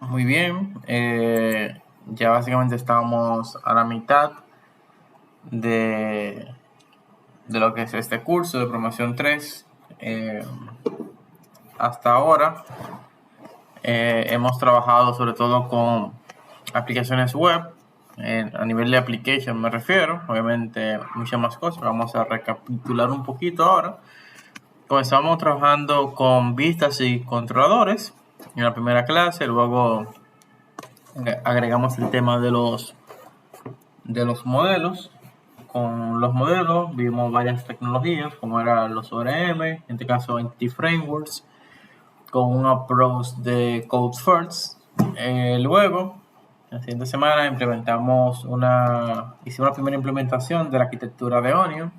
Muy bien, ya básicamente estamos a la mitad de, de lo que es este curso de promoción 3. Eh, Hasta ahora hemos trabajado sobre todo con aplicaciones web, a nivel de application me refiero, obviamente muchas más cosas. Vamos a recapitular un poquito ahora. Comenzamos trabajando con vistas y controladores en la primera clase, luego agregamos el tema de los modelos. Con los modelos vimos varias tecnologías como eran los ORM, en este caso Entity Frameworks, con un approach de Code First. Luego, la siguiente semana hicimos la primera implementación de la arquitectura de Onion.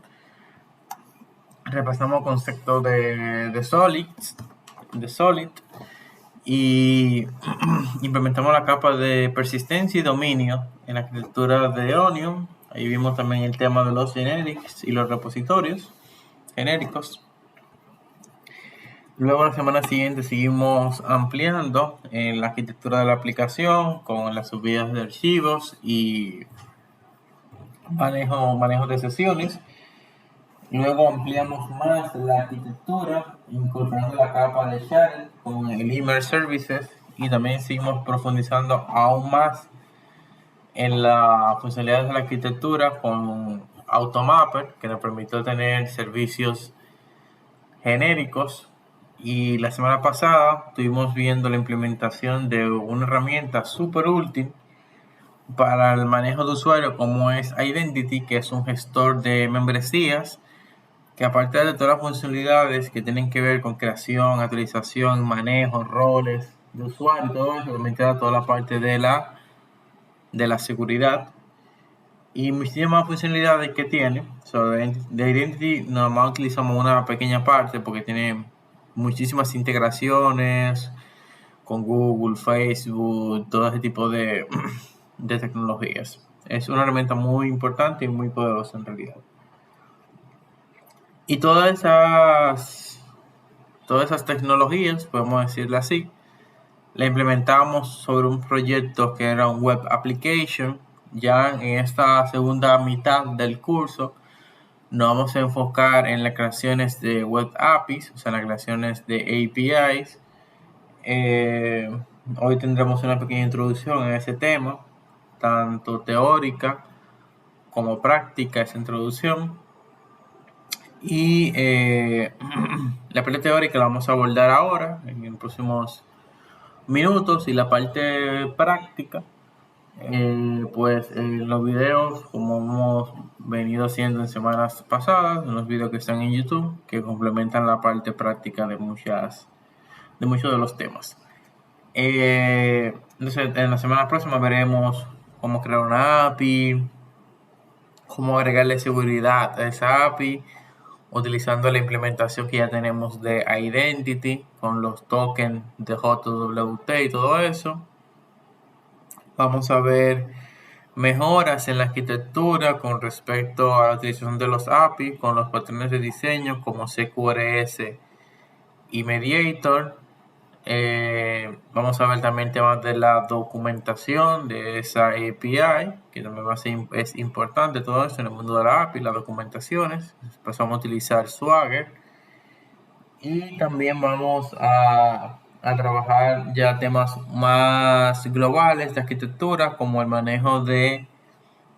Repasamos conceptos de Solid y implementamos la capa de persistencia y dominio en la arquitectura de Onion. Ahí vimos también el tema de los generics y los repositorios genéricos. Luego la semana siguiente seguimos ampliando en la arquitectura de la aplicación con las subidas de archivos y manejo de sesiones. Luego ampliamos más la arquitectura incorporando la capa de Shell con el Email Services y también seguimos profundizando aún más en las funcionalidades de la arquitectura con Automapper, que nos permitió tener servicios genéricos. Y la semana pasada estuvimos viendo la implementación de una herramienta súper útil para el manejo de usuario como es Identity, que es un gestor de membresías que, aparte de todas las funcionalidades que tienen que ver con creación, actualización, manejo, roles de usuario y todo eso, también te da toda la parte de la seguridad y muchísimas funcionalidades que tiene. De Identity normal utilizamos una pequeña parte porque tiene muchísimas integraciones con Google, Facebook, todo ese tipo de tecnologías. Es una herramienta muy importante y muy poderosa en realidad. Y todas esas tecnologías, podemos decirlo así, la implementamos sobre un proyecto que era un web application. Ya en esta segunda mitad del curso nos vamos a enfocar en las creaciones de web APIs, o sea, las creaciones de APIs. Hoy tendremos una pequeña introducción en ese tema, tanto teórica como práctica, esa introducción. Y la parte teórica la vamos a abordar ahora, en los próximos minutos, y la parte práctica, pues los videos, como hemos venido haciendo en semanas pasadas, unos videos que están en YouTube, que complementan la parte práctica de muchos de los temas. Entonces, en la semana próxima veremos cómo crear una API, cómo agregarle seguridad a esa API, utilizando la implementación que ya tenemos de Identity con los tokens de JWT y todo eso. Vamos a ver mejoras en la arquitectura con respecto a la utilización de los API con los patrones de diseño como CQRS y Mediator. Vamos a ver también temas de la documentación de esa API, que también es importante todo eso en el mundo de la API, las documentaciones. Después vamos a utilizar Swagger y también vamos a trabajar ya temas más globales de arquitectura, como el manejo de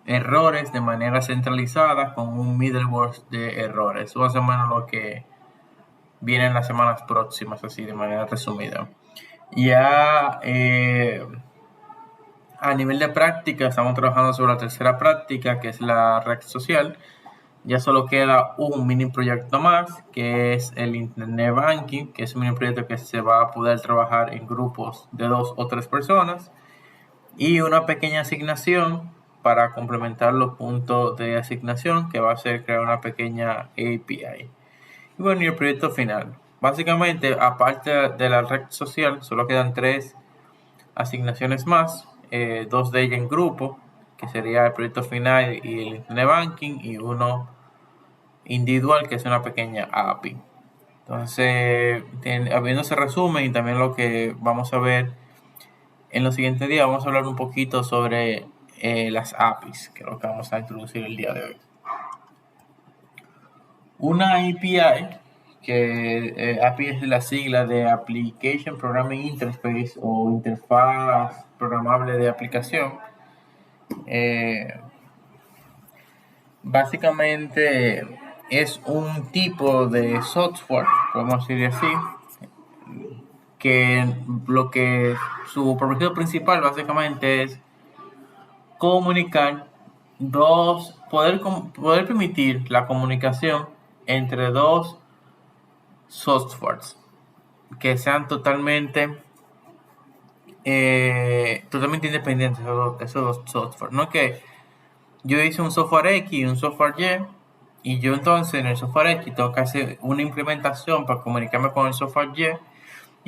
errores de manera centralizada con un middleware de errores. Eso es más o menos lo que viene en las semanas próximas, así de manera resumida. Ya a nivel de práctica, estamos trabajando sobre la tercera práctica, que es la red social. Ya solo queda un mini proyecto más, que es el Internet Banking, que es un mini proyecto que se va a poder trabajar en grupos de 2 o 3 personas. Y una pequeña asignación para complementar los puntos de asignación, que va a ser crear una pequeña API. Y bueno, y el proyecto final. Básicamente, aparte de la red social, solo quedan 3 asignaciones más, 2 de ellas en grupo, que sería el proyecto final y el Internet Banking, y uno individual, que es una pequeña API. Entonces, habiendo ese resumen y también lo que vamos a ver En los siguientes días vamos a hablar un poquito sobre las APIs, que es lo que vamos a introducir el día de hoy. Una API, que API es la sigla de Application Programming Interface o interfaz programable de aplicación. Básicamente es un tipo de software, podemos decir así, que su propósito principal básicamente es comunicar poder permitir la comunicación entre dos softwares que sean totalmente independientes, esos dos softwares. No que yo hice un software X y un software Y yo entonces en el software X tengo que hacer una implementación para comunicarme con el software Y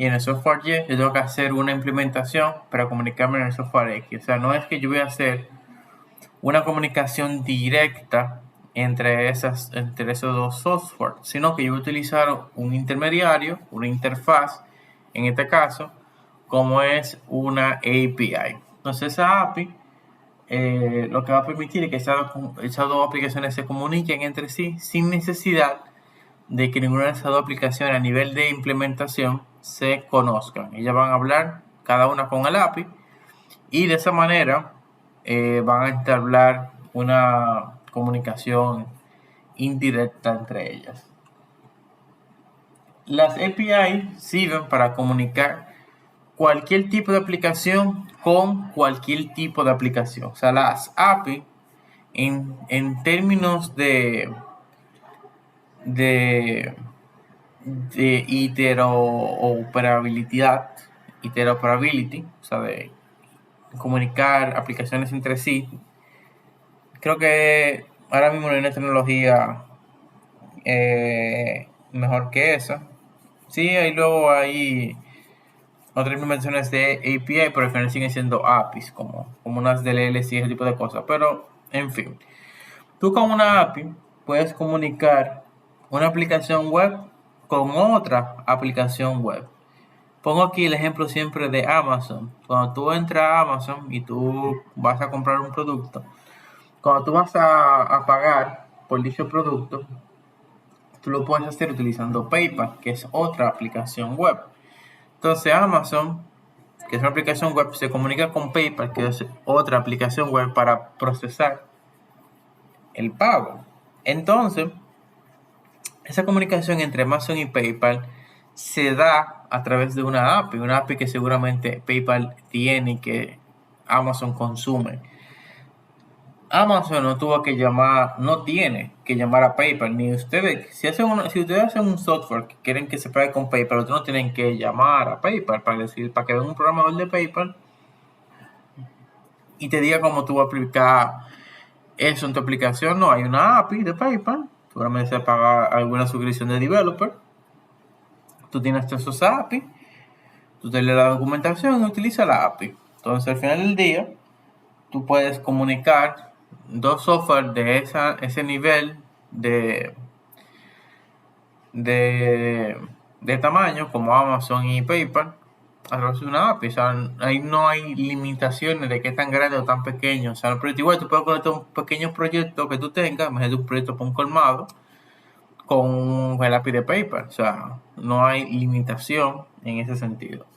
en el software Y yo tengo que hacer una implementación para comunicarme en el software X. O sea, no es que yo voy a hacer una comunicación directa entre esos dos software, sino que yo voy a utilizar un intermediario, una interfaz, en este caso, como es una API. Entonces esa API lo que va a permitir es que esas dos aplicaciones se comuniquen entre sí sin necesidad de que ninguna de esas dos aplicaciones a nivel de implementación se conozcan. Ellas van a hablar cada una con el API y de esa manera van a entablar una comunicación indirecta entre ellas. Las API sirven para comunicar cualquier tipo de aplicación con cualquier tipo de aplicación. O sea, las API en términos de interoperability, o sea, de comunicar aplicaciones entre sí, creo que ahora mismo no hay una tecnología mejor que esa. Sí, luego hay otras implementaciones de API, pero al final siguen siendo APIs, como unas DLLs y ese tipo de cosas. Pero, en fin, tú con una API puedes comunicar una aplicación web con otra aplicación web. Pongo aquí el ejemplo siempre de Amazon. Cuando tú entras a Amazon y tú vas a comprar un producto, cuando tú vas a pagar por dicho producto, tú lo puedes hacer utilizando PayPal, que es otra aplicación web. Entonces Amazon, que es una aplicación web, se comunica con PayPal, que es otra aplicación web, para procesar el pago. Entonces, esa comunicación entre Amazon y PayPal se da a través de una API que seguramente PayPal tiene y que Amazon consume. Amazon no tiene que llamar a PayPal, ni ustedes. Si ustedes hacen un software que quieren que se pague con PayPal, ustedes no tienen que llamar a PayPal para que venga un programador de PayPal y te diga cómo tú vas a aplicar eso en tu aplicación. No, hay una API de PayPal, seguramente se paga alguna suscripción de developer. Tú tienes acceso a esa API, tú te lees la documentación y utilizas la API. Entonces, al final del día, tú puedes comunicar dos software de ese nivel de tamaño, como Amazon y PayPal, a través de una API. O sea, ahí no hay limitaciones de qué tan grande o tan pequeño. O sea, el proyecto igual tú puedes conectar un pequeño proyecto que tú tengas, imagínate un proyecto para un colmado, con el API de PayPal. O sea, no hay limitación en ese sentido.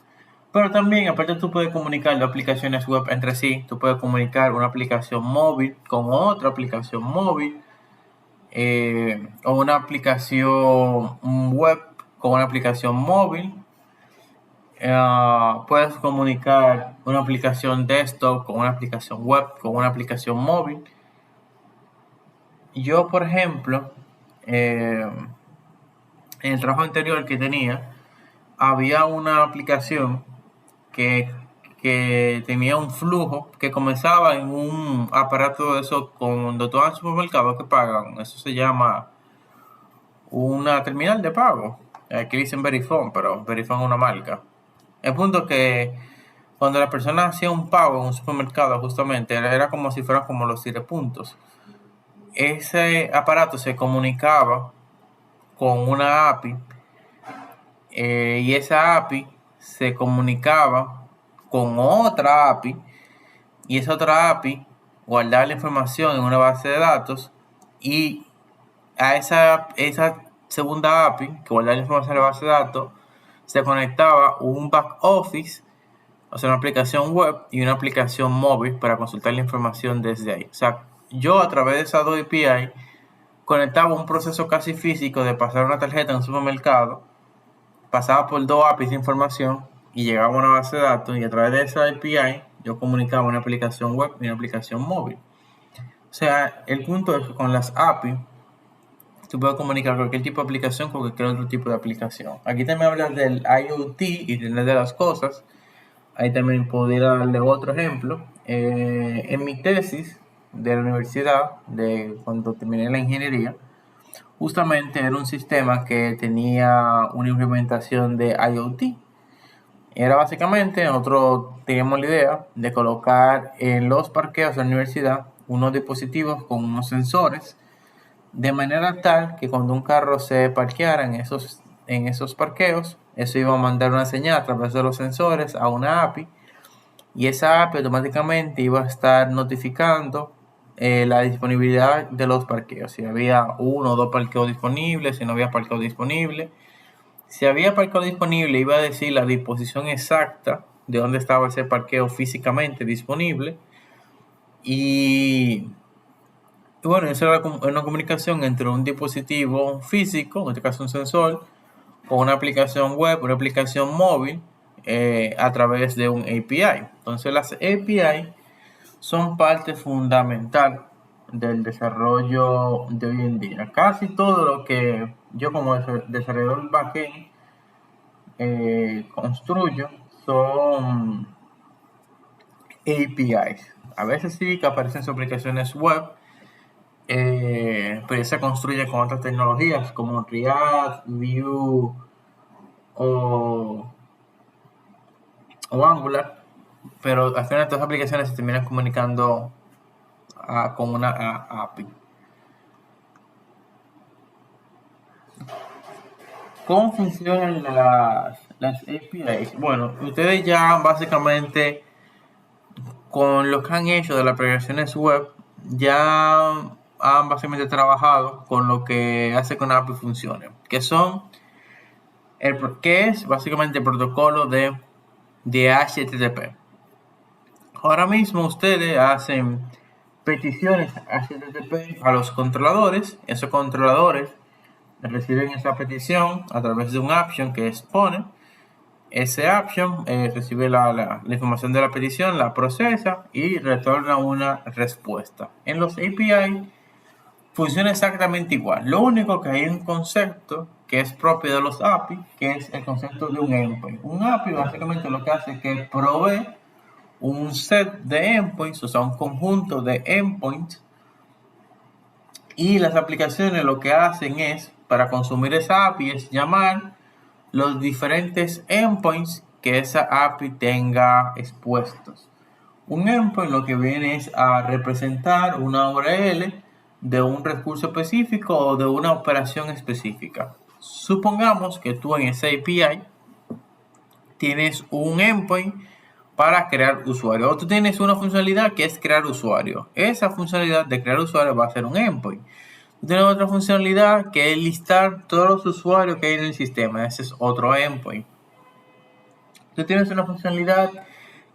Pero también, aparte, tú puedes comunicar las aplicaciones web entre sí. Tú puedes comunicar una aplicación móvil con otra aplicación móvil, o una aplicación web con una aplicación móvil. Puedes comunicar una aplicación desktop con una aplicación web, con una aplicación móvil. Yo, por ejemplo, en el trabajo anterior que tenía, había una aplicación que tenía un flujo que comenzaba en un aparato de eso cuando tú vas al supermercado que pagan. Eso se llama una terminal de pago. Aquí dicen Verifone, pero Verifone es una marca. El punto que cuando la persona hacía un pago en un supermercado, justamente, era como si fueran como los 7 puntos. Ese aparato se comunicaba con una API, y esa API se comunicaba con otra API, y esa otra API guardar la información en una base de datos, y a esa segunda API que guardaba la información en la base de datos se conectaba un back office, o sea, una aplicación web y una aplicación móvil para consultar la información desde ahí. O sea, yo a través de esas dos API conectaba un proceso casi físico de pasar una tarjeta en un supermercado, pasaba por dos APIs de información y llegaba a una base de datos, y a través de esa API yo comunicaba una aplicación web y una aplicación móvil. O sea, el punto es que con las API tú puedes comunicar cualquier tipo de aplicación con cualquier otro tipo de aplicación. Aquí también hablas del IoT, Internet de las Cosas. Ahí también podría darle otro ejemplo. En mi tesis de la universidad, de cuando terminé la ingeniería, justamente era un sistema que tenía una implementación de IoT. Era básicamente, nosotros teníamos la idea de colocar en los parqueos de la universidad unos dispositivos con unos sensores, de manera tal que cuando un carro se parqueara en esos parqueos, eso iba a mandar una señal a través de los sensores a una API, y esa API automáticamente iba a estar notificando la disponibilidad de los parqueos, si había uno o dos parqueos disponibles, si no había parqueo disponible. Si había parqueo disponible, iba a decir la disposición exacta de dónde estaba ese parqueo físicamente disponible. Y bueno, eso era una comunicación entre un dispositivo físico, en este caso un sensor, o una aplicación web, una aplicación móvil, a través de un API. Entonces las API son parte fundamental del desarrollo de hoy en día. Casi todo lo que yo como desarrollador backend construyo son APIs. A veces sí que aparecen sus aplicaciones web, pero ya se construye con otras tecnologías como React, Vue o Angular, pero al final todas las aplicaciones se terminan comunicando con una API. ¿Cómo funcionan las APIs? Bueno, ustedes ya básicamente con lo que han hecho de las aplicaciones web ya han básicamente trabajado con lo que hace que una API funcione, que es básicamente el protocolo de HTTP. Ahora mismo ustedes hacen peticiones HTTP a los controladores. Esos controladores reciben esa petición a través de un action que expone. Ese action recibe la información de la petición, la procesa y retorna una respuesta. En los API funciona exactamente igual. Lo único que hay un concepto que es propio de los API, que es el concepto de un endpoint. Un API básicamente lo que hace es que provee un set de endpoints, o sea, un conjunto de endpoints, y las aplicaciones lo que hacen es, para consumir esa API, es llamar los diferentes endpoints que esa API tenga expuestos. Un endpoint lo que viene es a representar una URL de un recurso específico o de una operación específica. Supongamos que tú en esa API tienes un endpoint para crear usuario, o tú tienes una funcionalidad que es crear usuario. Esa funcionalidad de crear usuario va a ser un endpoint. Tú tienes otra funcionalidad que es listar todos los usuarios que hay en el sistema. Ese es otro endpoint. Tú tienes una funcionalidad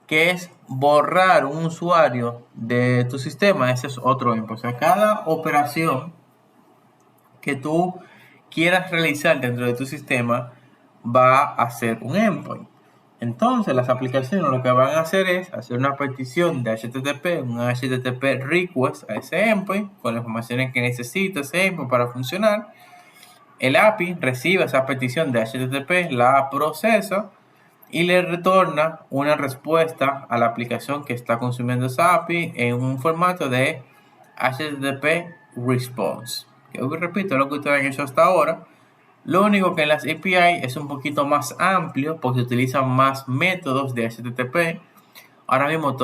que es borrar un usuario de tu sistema. Ese es otro endpoint. O sea, cada operación que tú quieras realizar dentro de tu sistema va a ser un endpoint. Entonces las aplicaciones lo que van a hacer es hacer una petición de HTTP, un HTTP request a ese endpoint con las informaciones que necesita ese endpoint para funcionar. El API recibe esa petición de HTTP, la procesa y le retorna una respuesta a la aplicación que está consumiendo esa API en un formato de HTTP response. Que repito, lo que ustedes han hecho hasta ahora. Lo único que en las API es un poquito más amplio porque se utilizan más métodos de HTTP. Ahora mismo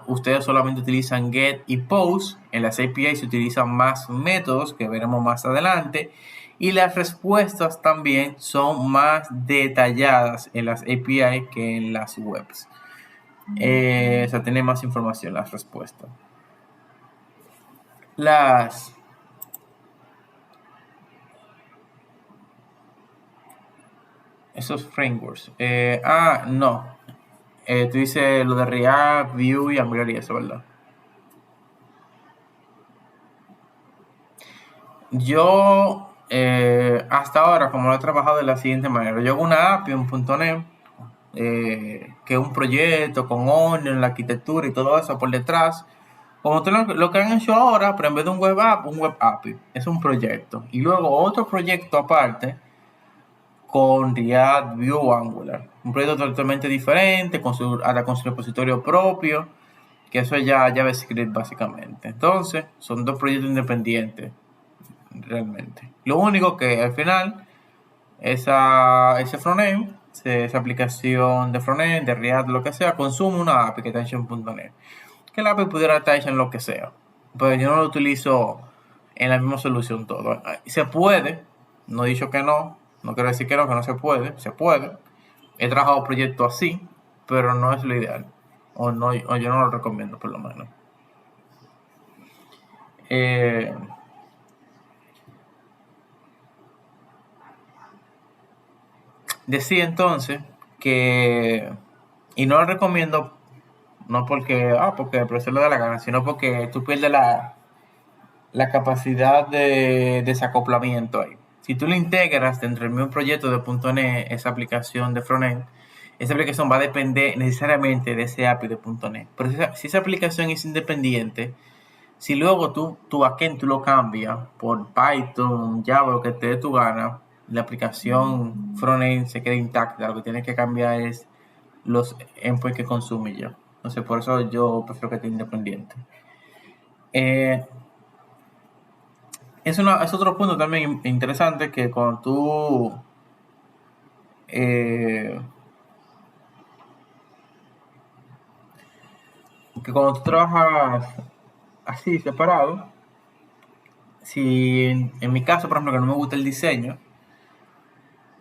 ustedes solamente utilizan GET y POST. En las API se utilizan más métodos que veremos más adelante. Y las respuestas también son más detalladas en las API que en las webs. O sea, tiene más información las respuestas. Las esos frameworks. No. Tú dices lo de React, Vue y Angular y eso, ¿verdad? Yo, hasta ahora, como lo he trabajado de la siguiente manera, yo hago una API, un .NET, que es un proyecto con Onion, la arquitectura y todo eso por detrás. Como tú lo que han hecho ahora, pero en vez de un web app, un web API. Es un proyecto. Y luego otro proyecto aparte con React, Vue o Angular. Un proyecto totalmente diferente, hasta con su repositorio propio, que eso es ya JavaScript básicamente. Entonces, son dos proyectos independientes, realmente. Lo único que al final, ese frontend, esa aplicación de frontend, de React, lo que sea, consume una API que está hecha en .NET. Que la API pudiera estar hecha en lo que sea. Pero yo no lo utilizo en la misma solución todo. Se puede, no he dicho que no quiero decir que no se puede, se puede. He trabajado proyectos así, pero no es lo ideal. O yo no lo recomiendo por lo menos. Eh, Decía entonces que, y no lo recomiendo, no porque el profesor le da la gana, sino porque tú pierdes la capacidad de desacoplamiento ahí. Si tú lo integras dentro del mismo proyecto de .NET, esa aplicación de frontend, esa aplicación va a depender necesariamente de ese API de .NET. Pero si esa aplicación es independiente, si luego tu backend tú lo cambias por Python, Java, lo que te dé tu gana, la aplicación frontend se queda intacta. Lo que tienes que cambiar es los endpoints que consume ya. Entonces, por eso yo prefiero que esté independiente. Eh, es otro punto también interesante que cuando tú trabajas así separado, si en mi caso, por ejemplo, que no me gusta el diseño,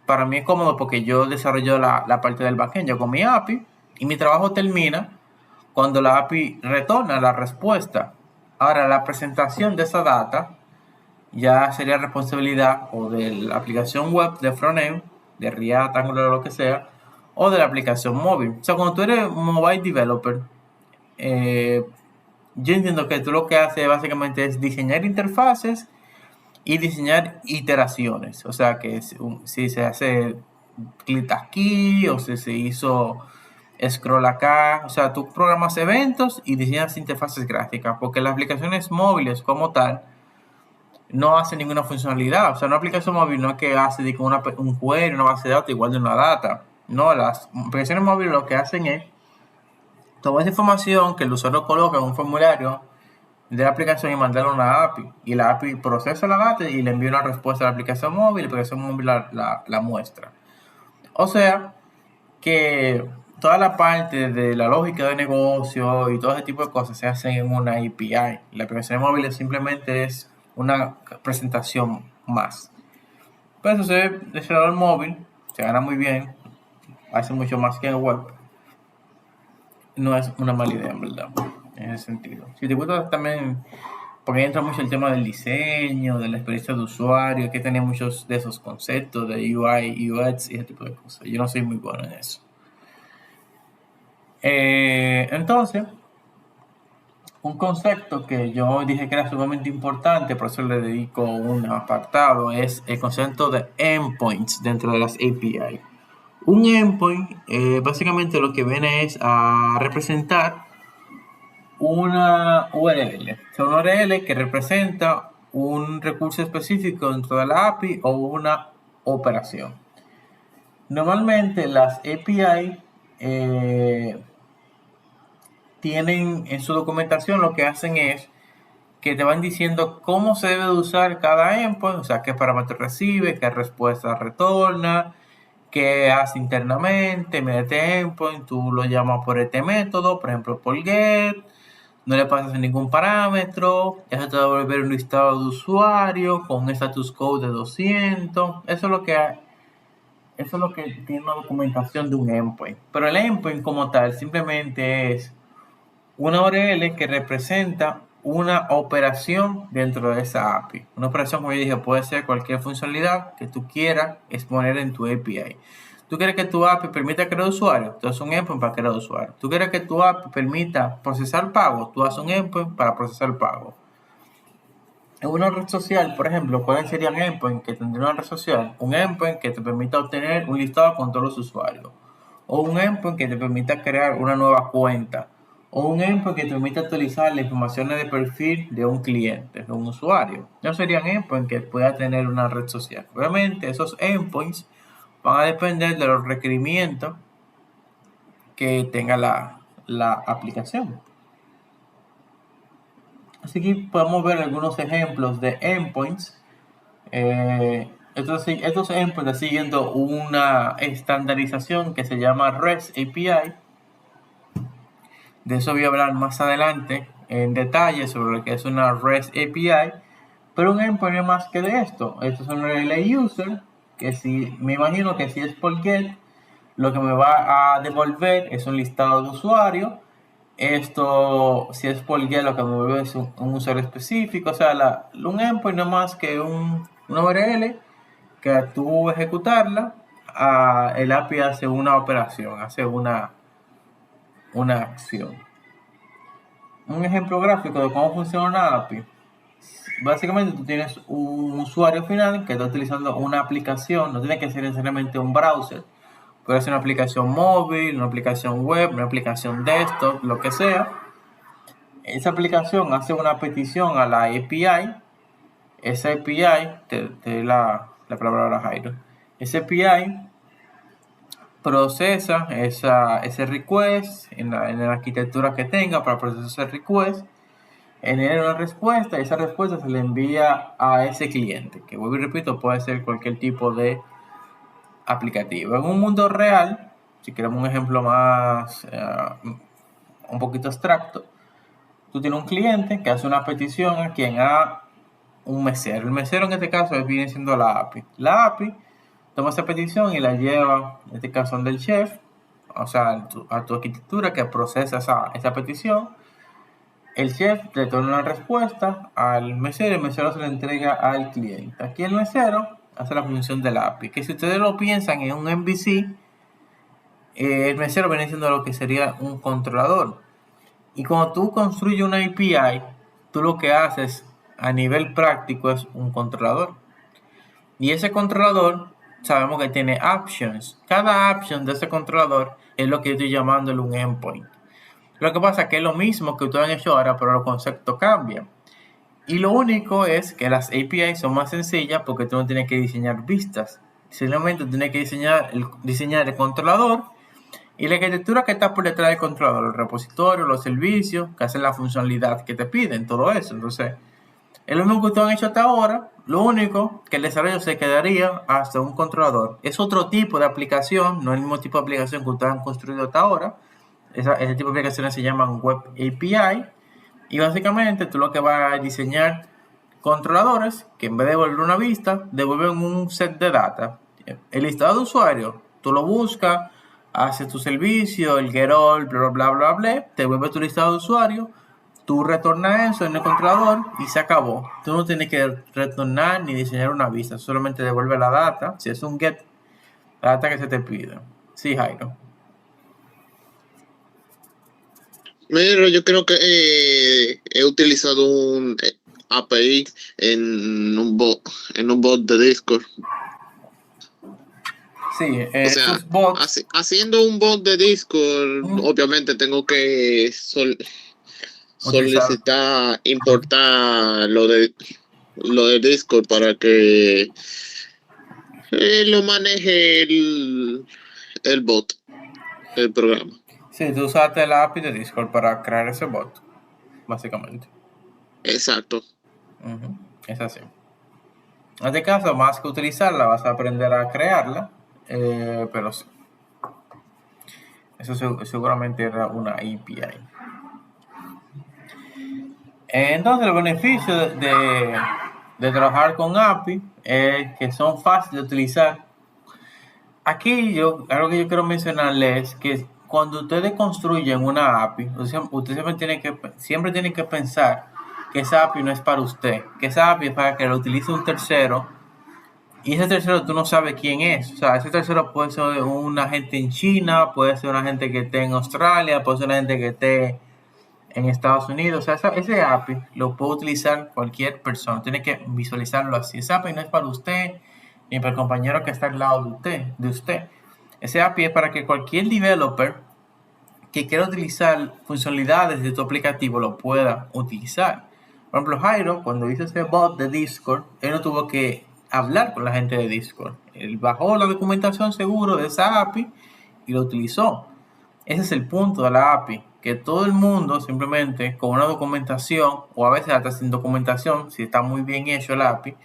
para mí es cómodo porque yo desarrollo la parte del backend, yo con mi API y mi trabajo termina cuando la API retorna la respuesta. Ahora, la presentación de esa data ya sería responsabilidad o de la aplicación web de frontend, de React, Angular o lo que sea, o de la aplicación móvil. O sea, cuando tú eres mobile developer, eh, yo entiendo que tú lo que haces básicamente es diseñar interfaces y diseñar iteraciones. O sea, que si se hace clic aquí o si se hizo scroll acá. O sea, tú programas eventos y diseñas interfaces gráficas, porque las aplicaciones móviles como tal no hace ninguna funcionalidad. O sea, una aplicación móvil no es que hace un query, una base de datos igual de una data. No, las aplicaciones móviles lo que hacen es tomar esa información que el usuario coloca en un formulario de la aplicación y mandarle a una API. Y la API procesa la data y le envía una respuesta a la aplicación móvil y la aplicación móvil la muestra. O sea, que toda la parte de la lógica de negocio y todo ese tipo de cosas se hacen en una API. La aplicación móvil simplemente es una presentación más. Pero eso se ve desde el móvil, se gana muy bien, hace mucho más que en web. No es una mala idea, en verdad, en ese sentido. Si te gusta también, porque entra mucho el tema del diseño, de la experiencia de usuario, que tiene muchos de esos conceptos de UI, UX y ese tipo de cosas. Yo no soy muy bueno en eso. Entonces, un concepto que yo dije que era sumamente importante, por eso le dedico un apartado, es el concepto de endpoints dentro de las API. Un endpoint básicamente lo que viene es a representar una URL. O sea, una URL que representa un recurso específico dentro de la API o una operación. Normalmente las API tienen en su documentación, lo que hacen es que te van diciendo cómo se debe usar cada endpoint, o sea, qué parámetro recibe, qué respuesta retorna, qué hace internamente, mediante endpoint, tú lo llamas por este método, por ejemplo, por get, no le pasas ningún parámetro, eso te va a volver un listado de usuarios con un status code de 200, eso es lo que eso es lo que tiene una documentación de un endpoint. Pero el endpoint como tal simplemente es una URL que representa una operación dentro de esa API. Una operación, como yo dije, puede ser cualquier funcionalidad que tú quieras exponer en tu API. Tú quieres que tu API permita crear usuarios, tú haces un endpoint para crear usuarios. Tú quieres que tu API permita procesar pagos, tú haces un endpoint para procesar pagos. En una red social, por ejemplo, ¿cuáles serían endpoints que tendría una red social? Un endpoint que te permita obtener un listado con todos los usuarios. O un endpoint que te permita crear una nueva cuenta. O un endpoint que te permita actualizar las informaciones de perfil de un cliente, de un usuario. No serían endpoints que pueda tener una red social. Obviamente, esos endpoints van a depender de los requerimientos que tenga la aplicación. Así que podemos ver algunos ejemplos de endpoints. Estos endpoints están siguiendo una estandarización que se llama REST API. De eso voy a hablar más adelante en detalle sobre lo que es una REST API. Pero un endpoint es más que de esto. Esto es un relay user que si me imagino que si es por get, lo que me va a devolver es un listado de usuarios. Esto, si es por get, lo que me devuelve es un usuario específico. O sea, un endpoint no es más que una URL que al tú ejecutarla, el API hace una operación, hace una acción. Un ejemplo gráfico de cómo funciona una API. Básicamente tú tienes un usuario final que está utilizando una aplicación, no tiene que ser necesariamente un browser, puede ser una aplicación móvil, una aplicación web, una aplicación desktop, lo que sea. Esa aplicación hace una petición a la API, esa API, te la palabra Jairo, esa API procesa ese request en la arquitectura que tenga para procesar ese request, genera una respuesta y esa respuesta se le envía a ese cliente, que vuelvo y repito, puede ser cualquier tipo de aplicativo. En un mundo real, si queremos un ejemplo más, un poquito abstracto, tú tienes un cliente que hace una petición a quien haga un mesero. El mesero en este caso viene siendo la API. La API toma esa petición y la lleva, en este caso, del chef, o sea, a tu arquitectura que procesa esa petición. El chef le da una respuesta al mesero y el mesero se la entrega al cliente. Aquí el mesero hace la función del API, que si ustedes lo piensan en un MVC, el mesero viene siendo lo que sería un controlador. Y cuando tú construyes una API, tú lo que haces a nivel práctico es un controlador. Y ese controlador sabemos que tiene actions. Cada action de ese controlador es lo que yo estoy llamándole un endpoint. Lo que pasa es que es lo mismo que ustedes han hecho ahora, pero los conceptos cambian. Y lo único es que las APIs son más sencillas porque tú no tienes que diseñar vistas. Simplemente tienes que diseñar el controlador y la arquitectura que está por detrás del controlador, el repositorio, los servicios que hacen la funcionalidad que te piden, todo eso. Entonces, es lo mismo que ustedes han hecho hasta ahora, lo único que el desarrollo se quedaría hasta un controlador. Es otro tipo de aplicación, no es el mismo tipo de aplicación que ustedes han construido hasta ahora. Ese tipo de aplicaciones se llaman Web API. Y básicamente tú lo que vas a diseñar controladores que en vez de devolver una vista, devuelven un set de data. El listado de usuarios, tú lo buscas, haces tu servicio, el get all, bla, bla, bla, bla, te devuelve tu listado de usuarios, tú retornas eso en el controlador y se acabó. Tú no tienes que retornar ni diseñar una vista, solamente devuelve la data. Si es un get, la data que se te pide. Sí, Jairo. Mira, yo creo que he utilizado un API en un bot de Discord. Sí, O sea, esos bots. haciendo un bot de Discord, obviamente tengo que Utilizar. solicitar, importar lo de Discord para que lo maneje el bot, el programa. Sí, tú usaste la API de Discord para crear ese bot, básicamente. Exacto. Es así. En este caso, más que utilizarla, vas a aprender a crearla, pero sí, eso seguramente era una API. Entonces, el beneficio de trabajar con API es que son fáciles de utilizar. Aquí algo que yo quiero mencionarles es que cuando ustedes construyen una API, ustedes siempre tienen que pensar que esa API no es para usted, que esa API es para que lo utilice un tercero, y ese tercero tú no sabes quién es. O sea, ese tercero puede ser un agente en China, puede ser un agente que esté en Australia, puede ser un agente que esté en Estados Unidos. O sea, ese API lo puede utilizar cualquier persona. Tiene que visualizarlo así. Ese API no es para usted ni para el compañero que está al lado de usted. Ese API es para que cualquier developer que quiera utilizar funcionalidades de tu aplicativo lo pueda utilizar. Por ejemplo, Jairo, cuando hizo ese bot de Discord, él no tuvo que hablar con la gente de Discord. Él bajó la documentación seguro de esa API y lo utilizó. Ese es el punto de la API, que todo el mundo simplemente con una documentación, o a veces hasta sin documentación, si está muy bien hecho la API,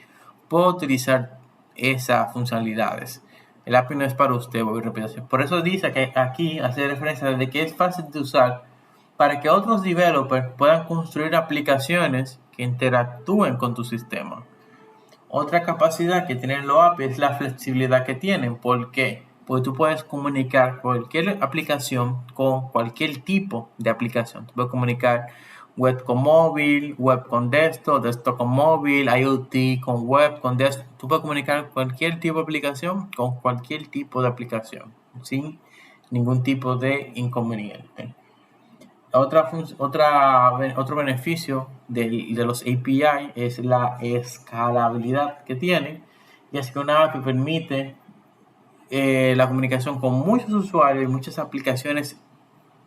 puede utilizar esas funcionalidades. El API no es para usted, voy a repetir. Por eso dice que aquí hace referencia de que es fácil de usar para que otros developers puedan construir aplicaciones que interactúen con tu sistema. Otra capacidad que tienen los API es la flexibilidad que tienen. ¿Por qué? Porque tú puedes comunicar cualquier aplicación con cualquier tipo de aplicación. Tú puedes comunicar web con móvil, web con desktop con móvil, IoT con web, con desktop. Tú puedes comunicar cualquier tipo de aplicación con cualquier tipo de aplicación, sin ningún tipo de inconveniente. Otro beneficio de los API es la escalabilidad que tienen, y es que una API permite la comunicación con muchos usuarios y muchas aplicaciones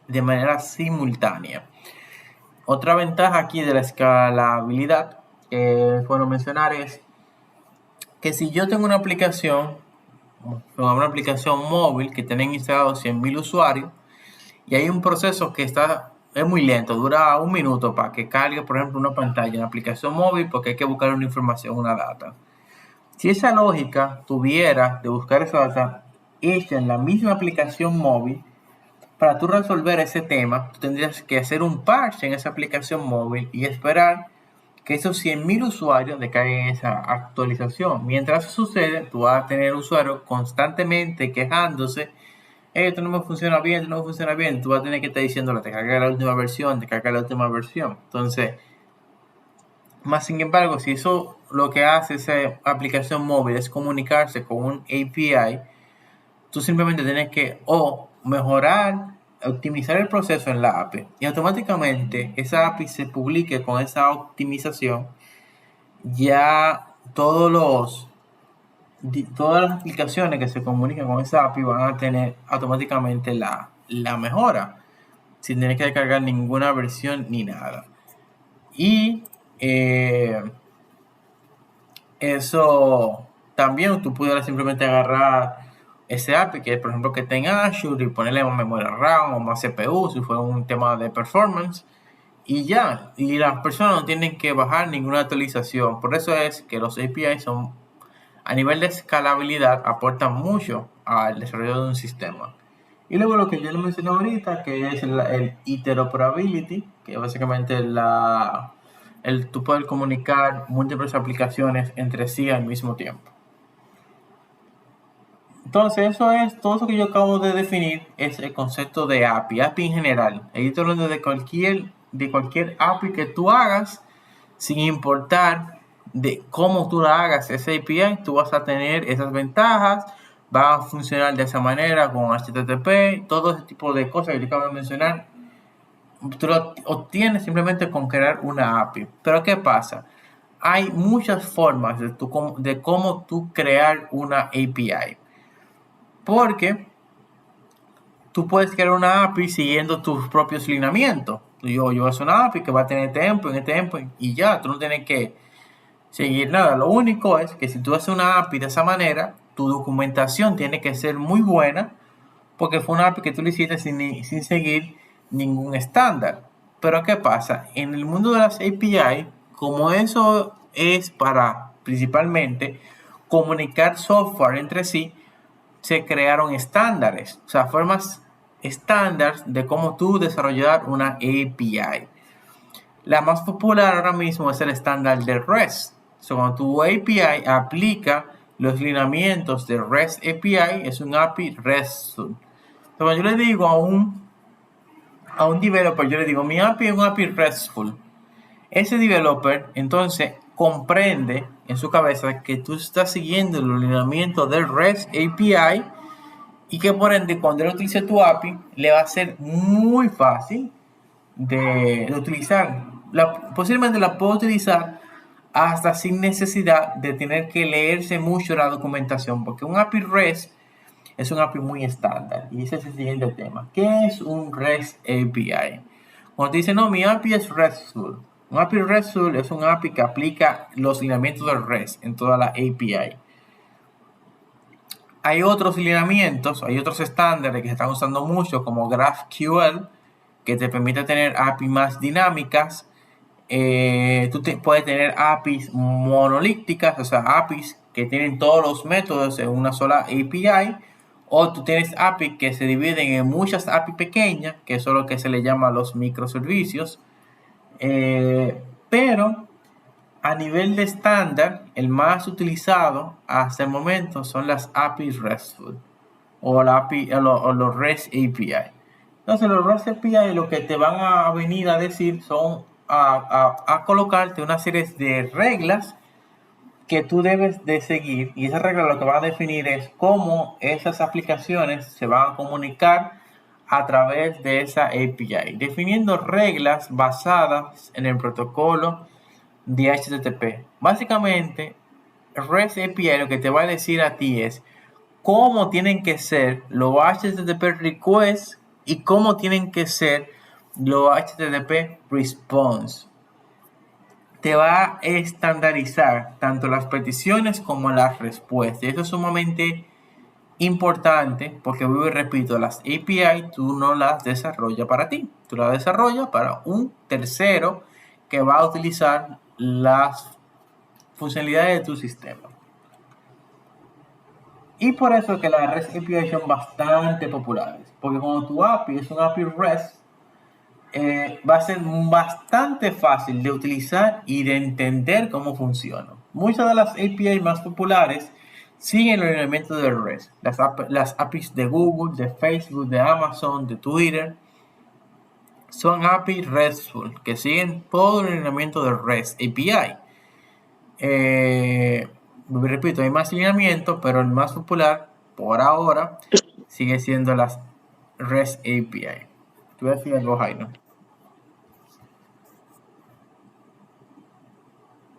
de manera simultánea. Otra ventaja aquí de la escalabilidad que es bueno mencionar es que si yo tengo una aplicación móvil que tienen instalados 100.000 usuarios, y hay un proceso que es muy lento, dura 1 minuto para que cargue, por ejemplo, una pantalla en la aplicación móvil, porque hay que buscar una información, una data. Si esa lógica tuviera de buscar esa data hecha en la misma aplicación móvil, para tú resolver ese tema, tú tendrías que hacer un parche en esa aplicación móvil y esperar que esos 100.000 usuarios descarguen esa actualización. Mientras eso sucede, tú vas a tener usuarios constantemente quejándose: esto no me funciona bien, esto no me funciona bien. Tú vas a tener que estar diciéndole: te carga la última versión, te carga la última versión. Entonces, más sin embargo, si eso lo que hace esa aplicación móvil es comunicarse con un API, tú simplemente tienes que mejorar, optimizar el proceso en la API, y automáticamente esa API se publique con esa optimización. Ya todas las aplicaciones que se comunican con esa API van a tener automáticamente la mejora, sin tener que descargar ninguna versión ni nada. Y eso también tú pudieras simplemente agarrar ese API que, por ejemplo, que tenga Azure, y ponerle más memoria RAM o más CPU si fuera un tema de performance, y ya. Y las personas no tienen que bajar ninguna actualización. Por eso es que los API son, a nivel de escalabilidad, aportan mucho al desarrollo de un sistema. Y luego lo que yo le mencioné ahorita, que es el interoperability, que básicamente tú poder comunicar múltiples aplicaciones entre sí al mismo tiempo. Entonces, todo eso que yo acabo de definir es el concepto de API en general. Ahí estoy hablando de cualquier API que tú hagas, sin importar de cómo tú la hagas. Esa API, tú vas a tener esas ventajas, va a funcionar de esa manera con HTTP, todo ese tipo de cosas que yo acabo de mencionar. Tú lo obtienes simplemente con crear una API. Pero ¿qué pasa? Hay muchas formas de cómo tú crear una API. Porque tú puedes crear una API siguiendo tus propios lineamientos. Yo voy a hacer una API que va a tener tiempo y ya, tú no tienes que seguir nada. Lo único es que si tú haces una API de esa manera, tu documentación tiene que ser muy buena, porque fue una API que tú le hiciste sin seguir ningún estándar. Pero ¿qué pasa? En el mundo de las API, como eso es para principalmente comunicar software entre sí, se crearon estándares, o sea, formas estándar de cómo tú desarrollar una API. La más popular ahora mismo es el estándar de REST. Cuando tu API aplica los lineamientos de REST API es un API RESTful. Entonces, cuando yo le digo a un developer, yo le digo, mi API es un API RESTful. Ese developer entonces comprende en su cabeza que tú estás siguiendo los lineamientos del REST API y que por ende cuando él utilice tu API le va a ser muy fácil de utilizar. Posiblemente la puedo utilizar hasta sin necesidad de tener que leerse mucho la documentación, porque un API REST es un API muy estándar. Y ese es el siguiente tema. ¿Qué es un REST API? Cuando te dicen, no, mi API es RESTful. Un API RESTful es un API que aplica los lineamientos del REST en toda la API. Hay otros lineamientos, hay otros estándares que se están usando mucho, como GraphQL, que te permite tener APIs más dinámicas. Tú puedes tener APIs monolíticas, o sea, APIs que tienen todos los métodos en una sola API, o tú tienes APIs que se dividen en muchas APIs pequeñas, que eso es lo que se le llama los microservicios. Pero a nivel de estándar, el más utilizado hasta el momento son las APIs RESTful o los REST API. Entonces los REST API lo que te van a venir a decir son a colocarte una serie de reglas que tú debes de seguir, y esas reglas lo que van a definir es cómo esas aplicaciones se van a comunicar a través de esa API, definiendo reglas basadas en el protocolo de HTTP. Básicamente, REST API lo que te va a decir a ti es cómo tienen que ser los HTTP requests y cómo tienen que ser los HTTP response. Te va a estandarizar tanto las peticiones como las respuestas. Y esto es sumamente importante porque, vuelvo y repito, las API tú no las desarrollas para ti. Tú las desarrollas para un tercero que va a utilizar las funcionalidades de tu sistema. Y por eso es que las REST API son bastante populares. Porque cuando tu API es un API REST, va a ser bastante fácil de utilizar y de entender cómo funciona. Muchas de las API más populares siguen los lineamientos de REST. Las APIs de Google, de Facebook, de Amazon, de Twitter, son APIs RESTful que siguen todo el lineamiento de REST API. Repito, hay más lineamientos, pero el más popular por ahora sigue siendo las REST API. Te voy a decir algo, Jairo.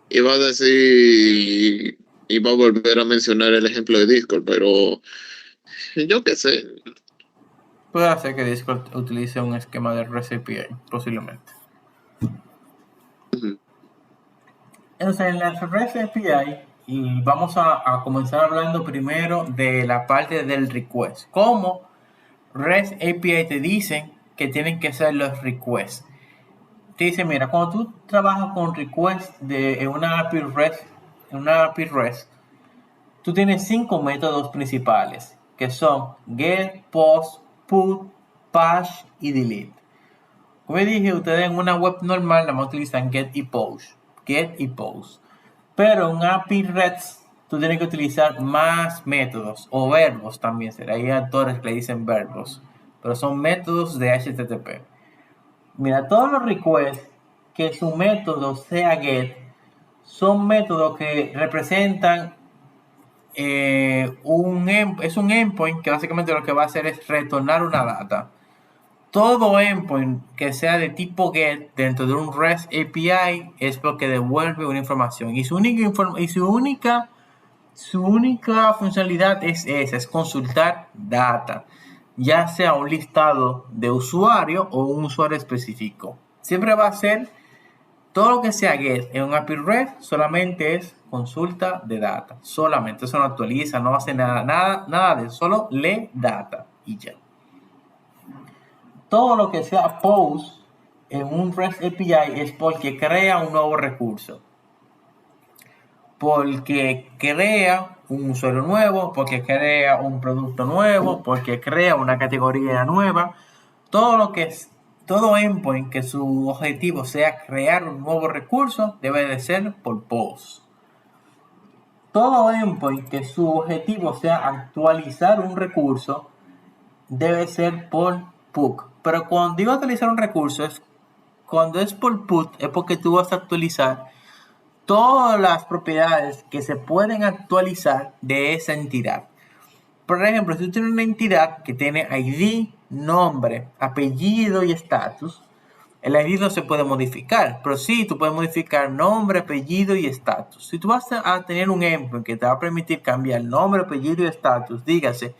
Iba a decir, iba a volver a mencionar el ejemplo de Discord, pero yo qué sé. Puede hacer que Discord utilice un esquema de REST API, posiblemente. Entonces, en las REST API, y vamos a comenzar hablando primero de la parte del request. ¿Cómo REST API te dicen que tienen que ser los requests? Te dice, mira, cuando tú trabajas con request en una API REST, tú tienes 5 métodos principales, que son get, post, put, push y delete. Como dije, ustedes en una web normal nada más utilizan get y post. Pero en API REST tú tienes que utilizar más métodos o verbos también. Hay autores que le dicen verbos, pero son métodos de HTTP. Mira, todos los requests que su método sea get son métodos que representan es un endpoint que básicamente lo que va a hacer es retornar una data. Todo endpoint que sea de tipo GET dentro de un REST API es porque devuelve una información. Y su única funcionalidad es esa, es consultar data. Ya sea un listado de usuario o un usuario específico. Siempre va a ser todo lo que sea GET en un API REST solamente es consulta de data. Solamente, eso no actualiza, no hace nada de eso. Solo lee data y ya. Todo lo que sea post en un REST API es porque crea un nuevo recurso, porque crea un usuario nuevo, porque crea un producto nuevo, porque crea una categoría nueva. Todo endpoint que su objetivo sea crear un nuevo recurso debe de ser por post. todo endpoint que su objetivo sea actualizar un recurso debe ser por PUC. Pero cuando digo actualizar un recurso, cuando es por PUC, es porque tú vas a actualizar todas las propiedades que se pueden actualizar de esa entidad. Por ejemplo, si tú tienes una entidad que tiene ID, nombre, apellido y estatus, el ID no se puede modificar, pero sí, tú puedes modificar nombre, apellido y estatus. Si tú vas a tener un endpoint que te va a permitir cambiar nombre, apellido y estatus, dígase,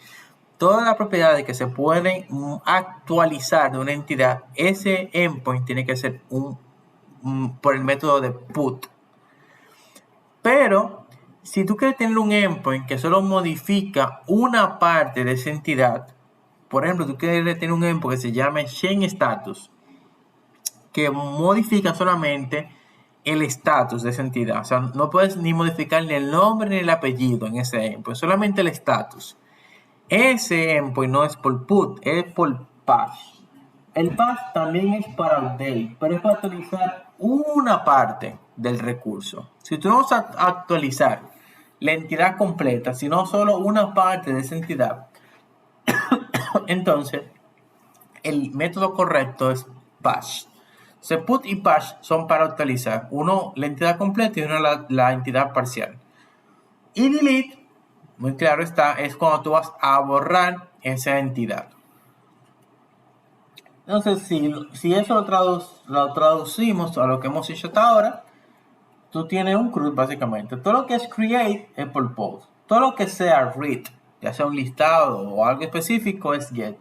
todas las propiedades que se pueden actualizar de una entidad, ese endpoint tiene que ser por el método de put. Pero si tú quieres tener un endpoint que solo modifica una parte de esa entidad, por ejemplo, tú quieres tener un endpoint que se llame change status, que modifica solamente el estatus de esa entidad. O sea, no puedes ni modificar ni el nombre ni el apellido en ese endpoint, solamente el estatus. Ese endpoint no es por put, es por patch. El patch también es para update, pero es para actualizar una parte del recurso. Si tú no vas a actualizar la entidad completa, sino solo una parte de esa entidad, entonces el método correcto es patch. Put y patch son para actualizar uno la entidad completa y uno la entidad parcial. Y delete, muy claro está, es cuando tú vas a borrar esa entidad. Entonces, si eso lo traducimos a lo que hemos hecho hasta ahora, tú tienes un CRUD básicamente. Todo lo que es create es por post. Todo lo que sea read, ya sea un listado o algo específico, es get.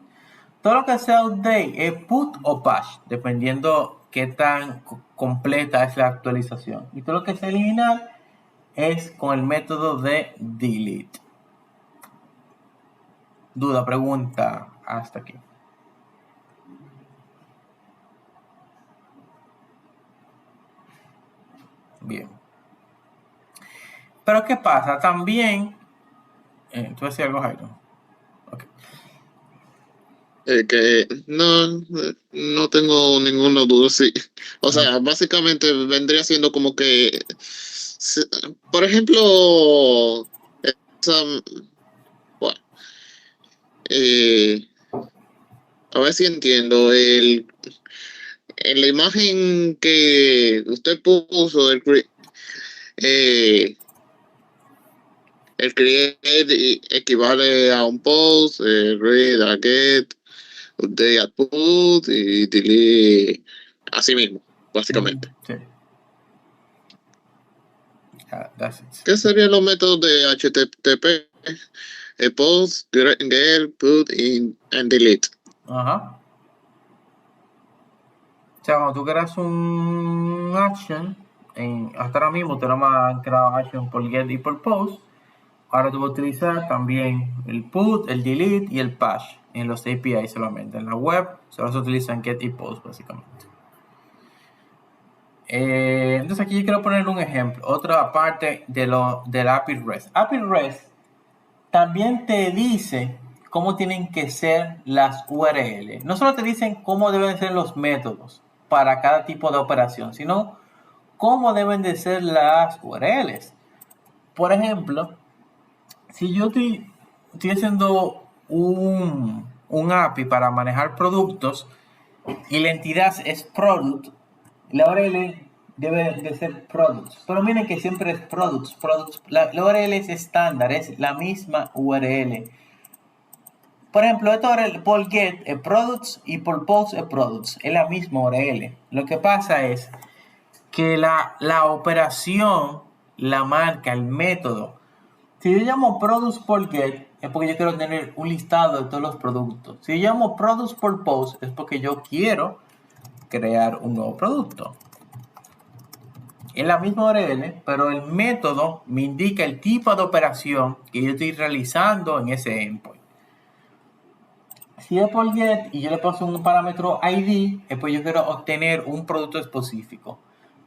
Todo lo que sea update es put o patch, dependiendo qué tan completa es la actualización. Y todo lo que es eliminar es con el método de delete. Duda, pregunta, hasta aquí. Bien. Pero ¿qué pasa? También... ¿tú decías algo, Jairo? Okay. Que no tengo ninguna duda, sí. O sea, básicamente vendría siendo como que, por ejemplo, bueno, a ver si entiendo, en la imagen que usted puso, el create equivale a un post, read a get, update a put y delete así mismo, básicamente. Sí. That's it. ¿Qué serían los métodos de HTTP? Post, get, put, and delete. Ajá. O sea, cuando tú creas un action, hasta ahora mismo te han creado action por get y por post. Ahora tú vas a utilizar también el put, el delete y el patch en los API solamente. En la web solo se utilizan get y post básicamente. Entonces aquí yo quiero poner un ejemplo, otra parte del API REST. API REST también te dice cómo tienen que ser las URL. No solo te dicen cómo deben ser los métodos para cada tipo de operación, sino cómo deben de ser las URLs. Por ejemplo, si yo estoy haciendo un API para manejar productos y la entidad es product, la URL debe de ser products. Pero miren que siempre es products. La URL es estándar, es la misma URL. Por ejemplo, esta URL por get es products y por post es products. Es la misma URL. Lo que pasa es que la operación la marca el método. Si yo llamo products por get, es porque yo quiero tener un listado de todos los productos. Si yo llamo products por post, es porque yo quiero crear un nuevo producto. Es la misma URL, pero el método me indica el tipo de operación que yo estoy realizando en ese endpoint. Si es por get y yo le paso un parámetro ID, es porque yo quiero obtener un producto específico.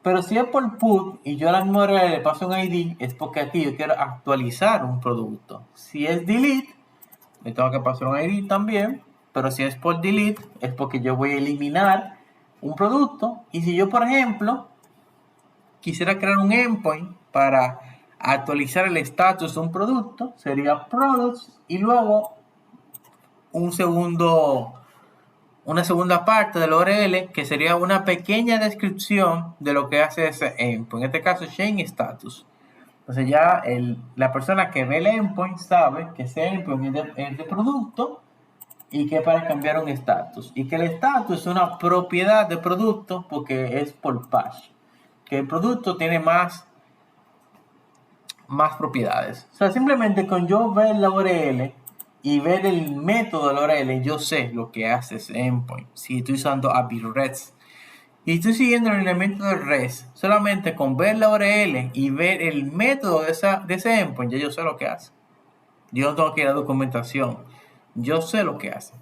Pero si es por put y yo a la misma URL le paso un ID, es porque aquí yo quiero actualizar un producto. Si es delete, le tengo que pasar un ID también. Pero si es por delete, es porque yo voy a eliminar un producto. Y si yo, por ejemplo, quisiera crear un endpoint para actualizar el estatus de un producto, sería products, y luego una segunda parte del URL que sería una pequeña descripción de lo que hace ese endpoint, en este caso change status. Entonces ya la persona que ve el endpoint sabe que ese endpoint es de producto y que para cambiar un estatus, y que el estatus es una propiedad de producto porque es por patch, que el producto tiene más propiedades. O sea, simplemente con yo ver la URL y ver el método de la URL, yo sé lo que hace ese endpoint. Si estoy usando API REST y estoy siguiendo el elemento de REST, solamente con ver la URL y ver el método de ese endpoint, ya yo sé lo que hace. Yo no tengo que ir a documentación. Yo sé lo que hace.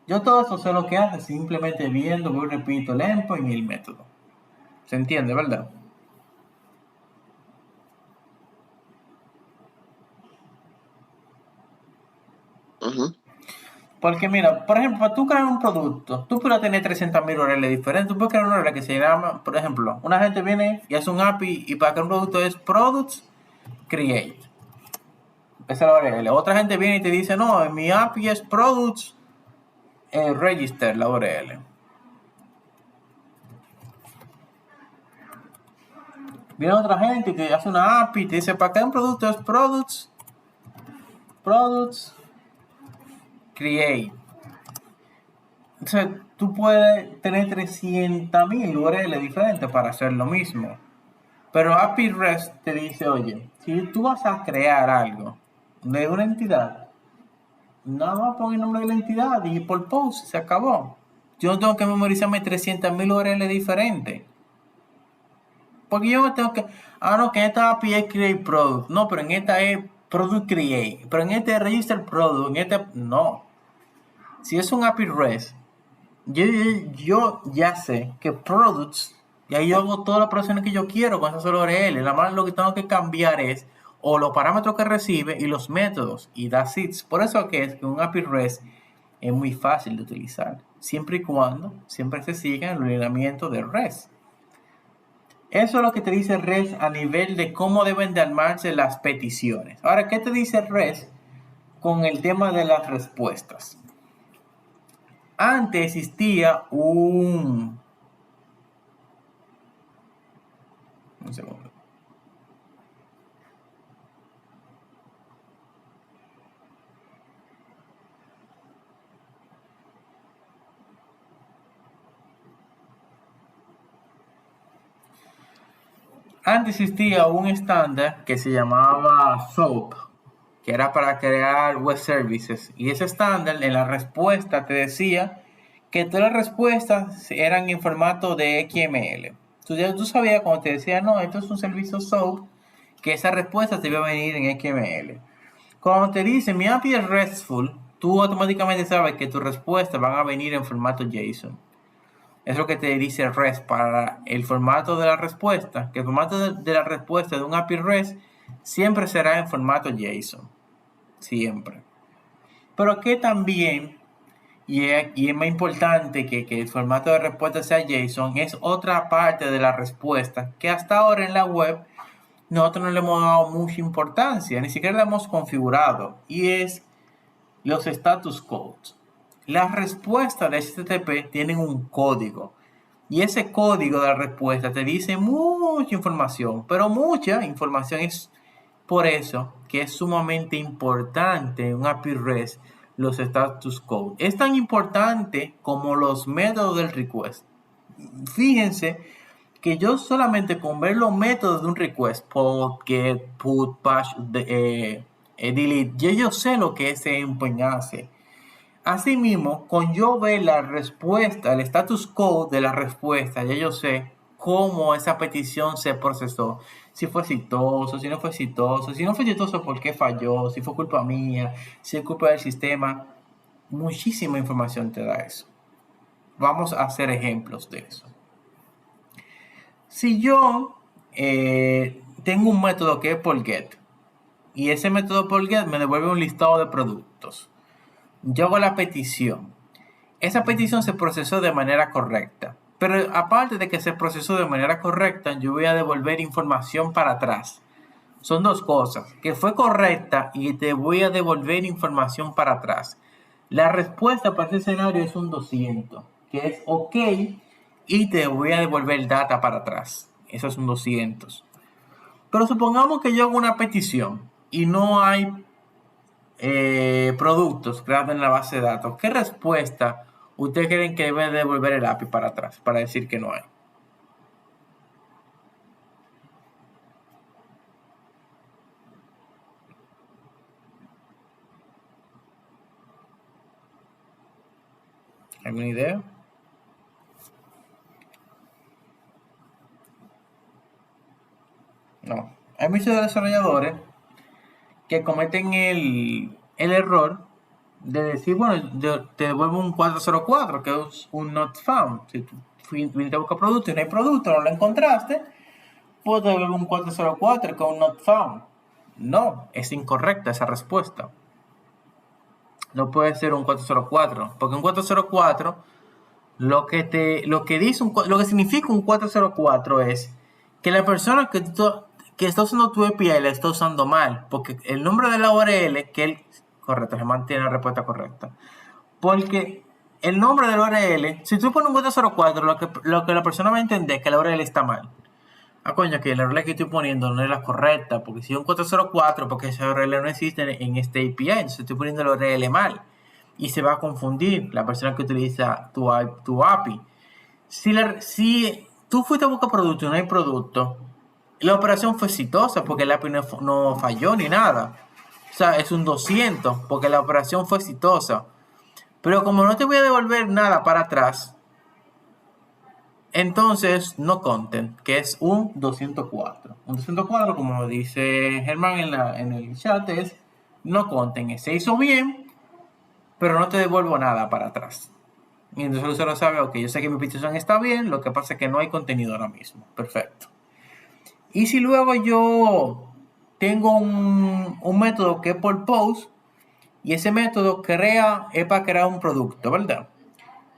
Yo todo eso sé lo que hace simplemente viendo, repito, el endpoint y el método. ¿Se entiende, verdad? Ajá. Porque mira, por ejemplo, para tú crear un producto, tú puedes tener 300.000 URL diferentes. Tú puedes crear una URL que se llama, por ejemplo, una gente viene y hace un API y para crear un producto es products create. Esa es la URL. Otra gente viene y te dice, no, mi API es products register, la URL. Viene otra gente que hace una API y te dice, para crear un producto es products create. Entonces, tú puedes tener 300.000 URL diferentes para hacer lo mismo. Pero API REST te dice, oye, si tú vas a crear algo de una entidad, nada más pon el nombre de la entidad y por post se acabó. Yo no tengo que memorizarme 300.000 URL diferentes. Porque yo me tengo que... no, que en esta API es Create Product. No, pero en esta es Product Create. Pero en este es Register Product. En este... No. Si es un API REST, yo ya sé que products, y ahí yo hago todas las operaciones que yo quiero con esa sola URL. Nada más lo que tengo que cambiar es o los parámetros que recibe y los métodos, y that's it. Por eso que es que un API REST es muy fácil de utilizar, siempre y cuando siempre se siga el lineamiento de REST. Eso es lo que te dice REST a nivel de cómo deben de armarse las peticiones. Ahora, ¿qué te dice REST con el tema de las respuestas? Antes existía un segundo. Antes existía un estándar que se llamaba SOAP, que era para crear web services. Y ese estándar en la respuesta te decía que todas las respuestas eran en formato de XML. Tú sabías cuando te decía, no, esto es un servicio SOAP, que esa respuesta te iba a venir en XML. Cuando te dice mi API es RESTful, tú automáticamente sabes que tus respuestas van a venir en formato JSON. Es lo que te dice REST para el formato de la respuesta, que el formato de la respuesta de un API REST siempre será en formato JSON. Siempre. Pero que también, y es más importante que el formato de respuesta sea JSON, es otra parte de la respuesta que hasta ahora en la web nosotros no le hemos dado mucha importancia, ni siquiera la hemos configurado, y es los status codes. Las respuestas de HTTP tienen un código, y ese código de la respuesta te dice mucha información, pero mucha información. Es por eso que es sumamente importante en un API REST los status code. Es tan importante como los métodos del request. Fíjense que yo solamente con ver los métodos de un request, post, get, put, patch, delete, yo sé lo que ese endpoint hace. Asimismo, con yo ver la respuesta, el status code de la respuesta, ya yo sé cómo esa petición se procesó. Si fue exitoso, si no fue exitoso, si no fue exitoso, por qué falló, si fue culpa mía, si es culpa del sistema. Muchísima información te da eso. Vamos a hacer ejemplos de eso. Si yo tengo un método que es por get, y ese método por get me devuelve un listado de productos, yo hago la petición. Esa petición se procesó de manera correcta, pero aparte de que se procesó de manera correcta, yo voy a devolver información para atrás. son dos cosas, que fue correcta y te voy a devolver información para atrás. La respuesta para ese escenario es un 200, que es ok y te voy a devolver data para atrás. Eso es un 200. Pero supongamos que yo hago una petición y no hay productos creados en la base de datos. ¿Qué respuesta ustedes creen que debe devolver el API para atrás para decir que no hay? ¿Alguna idea? No. Hay muchos desarrolladores que cometen el error de decir, bueno, yo te devuelvo un 404, que es un not found. Si tú viniste a buscar producto y no hay producto, no lo encontraste, pues te devuelvo un 404, que es un not found. No, es incorrecta esa respuesta. No puede ser un 404, porque un 404 lo que significa un 404 es que la persona que está usando tu API la está usando mal, porque el nombre de la URL correcto, se mantiene la respuesta correcta, porque el nombre de la URL, si tú pones un 404, lo que la persona va a entender es que la URL está mal. Coño, que la URL que estoy poniendo no es la correcta, porque si es un 404, porque esa URL no existe en este API, entonces estoy poniendo la URL mal y se va a confundir la persona que utiliza tu API. Si tú fuiste a buscar producto y no hay producto, la operación fue exitosa porque el API no falló ni nada. O sea, es un 200 porque la operación fue exitosa. Pero como no te voy a devolver nada para atrás, entonces no content, que es un 204. Un 204, como dice Germán en el chat, es no content. Se hizo bien, pero no te devuelvo nada para atrás. Y entonces el usuario sabe, ok, yo sé que mi petición está bien, lo que pasa es que no hay contenido ahora mismo. Perfecto. Y si luego yo tengo un método que es por post, y ese método es para crear un producto, ¿verdad?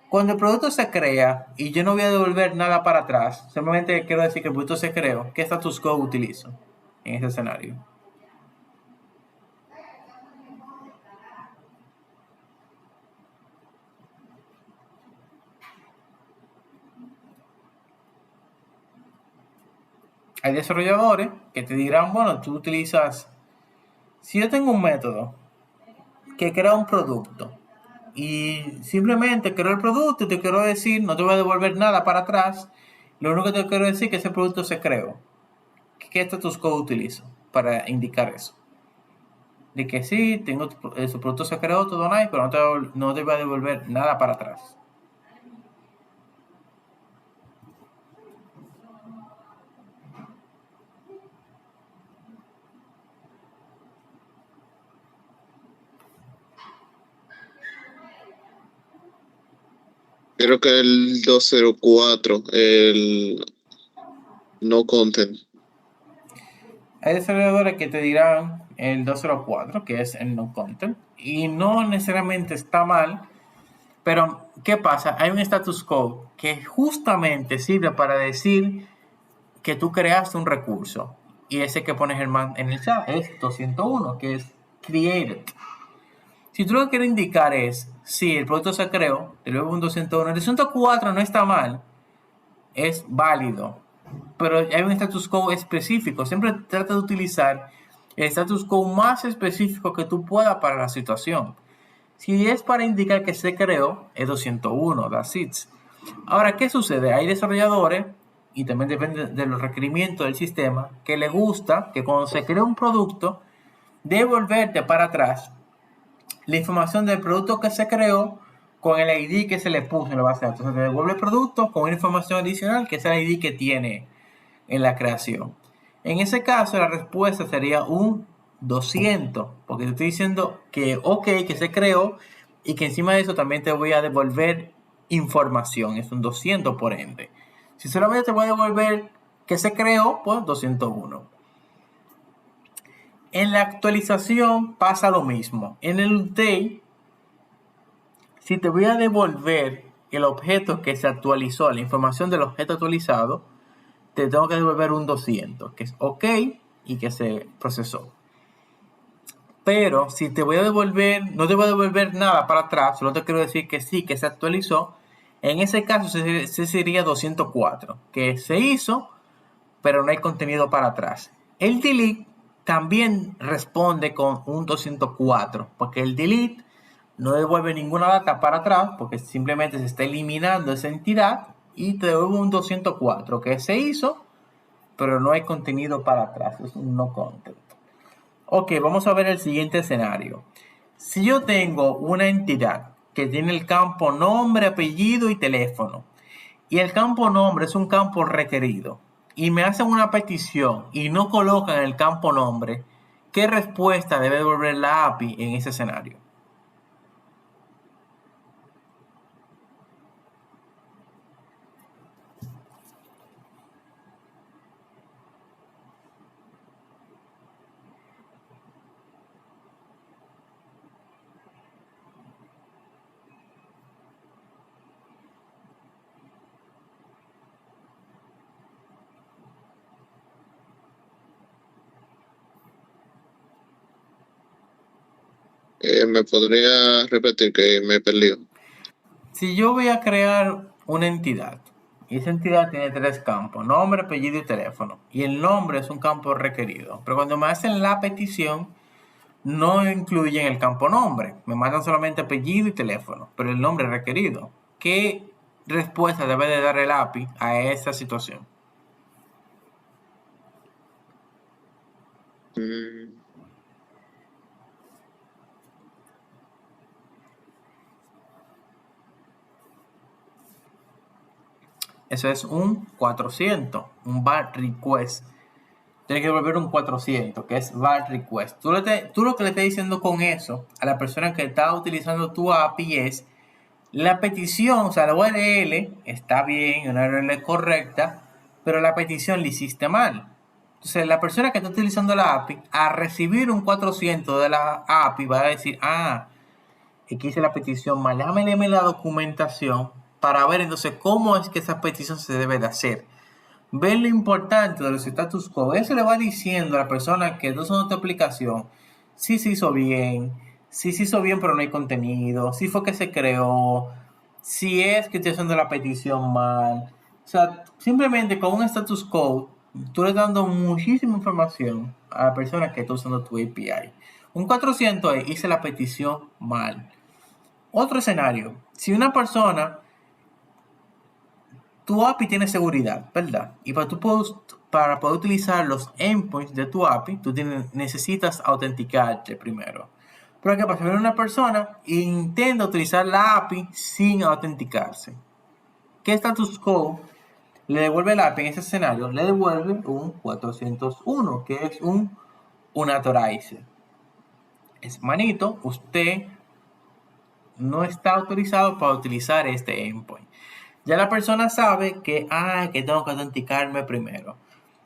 Cuando el producto se crea y yo no voy a devolver nada para atrás, simplemente quiero decir que el producto se creó, ¿qué status quo utilizo en ese escenario? Hay desarrolladores que te dirán, bueno, tú utilizas, si yo tengo un método que crea un producto y simplemente creo el producto y te quiero decir, no te voy a devolver nada para atrás, lo único que te quiero decir es que ese producto se creó. ¿Qué status quo utilizo para indicar eso? De que sí, su producto se creó, todo nice, pero no te voy a devolver nada para atrás. Creo que el 204, el no content. Hay desarrolladores que te dirán el 204, que es el no content, y no necesariamente está mal, pero ¿qué pasa? Hay un status quo que justamente sirve para decir que tú creaste un recurso, y ese que pones en el chat es 201, que es created. Si tú lo que quieres indicar es, si el producto se creó, te luego un 201, el 204 no está mal, es válido, pero hay un status quo específico. Siempre trata de utilizar el status quo más específico que tú puedas para la situación. Si es para indicar que se creó, es 201, that's it. Ahora, ¿qué sucede? Hay desarrolladores, y también depende de los requerimientos del sistema, que le gusta que cuando se crea un producto, devolverte para atrás la información del producto que se creó con el ID que se le puso en la base de datos. Entonces te devuelve el producto con una información adicional que es el ID que tiene en la creación. En ese caso la respuesta sería un 200, porque te estoy diciendo que ok, que se creó y que encima de eso también te voy a devolver información. Es un 200 por ende. Si solamente te voy a devolver que se creó, pues 201. En la actualización pasa lo mismo. En el update, si te voy a devolver el objeto que se actualizó, la información del objeto actualizado, te tengo que devolver un 200, que es ok, y que se procesó. Pero si te voy a devolver, no te voy a devolver nada para atrás, solo te quiero decir que sí, que se actualizó. En ese caso ese sería 204, que se hizo, pero no hay contenido para atrás. El delete también responde con un 204, porque el delete no devuelve ninguna data para atrás, porque simplemente se está eliminando esa entidad y te devuelve un 204, que se hizo, pero no hay contenido para atrás, es un no content. Ok, vamos a ver el siguiente escenario. Si yo tengo una entidad que tiene el campo nombre, apellido y teléfono, y el campo nombre es un campo requerido, y me hacen una petición y no colocan el campo nombre, ¿qué respuesta debe devolver la API en ese escenario? ¿Me podría repetir que me perdió? Si yo voy a crear una entidad, y esa entidad tiene 3 campos, nombre, apellido y teléfono, y el nombre es un campo requerido, pero cuando me hacen la petición, no incluyen el campo nombre, me mandan solamente apellido y teléfono, pero el nombre es requerido. ¿Qué respuesta debe de dar el API a esa situación? Mm, Eso es un 400, un BART request. Tiene que devolver un 400, que es BART request. Tú lo que le estás diciendo con eso a la persona que está utilizando tu API es la petición, o sea, la URL está bien, una URL correcta, pero la petición la hiciste mal. Entonces, la persona que está utilizando la API, a recibir un 400 de la API, va a decir, aquí hice la petición mal, déjame leerme la documentación para ver entonces cómo es que esa petición se debe de hacer. Ver lo importante de los status quo. Eso le va diciendo a la persona que está usando tu aplicación si se hizo bien, si se hizo bien pero no hay contenido, si fue que se creó, si es que estoy haciendo la petición mal. O sea, simplemente con un status quo, tú le estás dando muchísima información a la persona que está usando tu API. Un 400 es, hice la petición mal. Otro escenario, si una persona, tu API tiene seguridad, ¿verdad? Y para poder utilizar los endpoints de tu API, tú necesitas autenticarte primero. Pero ¿qué pasa? Viene una persona e intenta utilizar la API sin autenticarse. ¿Qué status quo le devuelve la API en ese escenario? Le devuelve un 401, que es un unauthorized. Es manito, usted no está autorizado para utilizar este endpoint. Ya la persona sabe que tengo que autenticarme primero.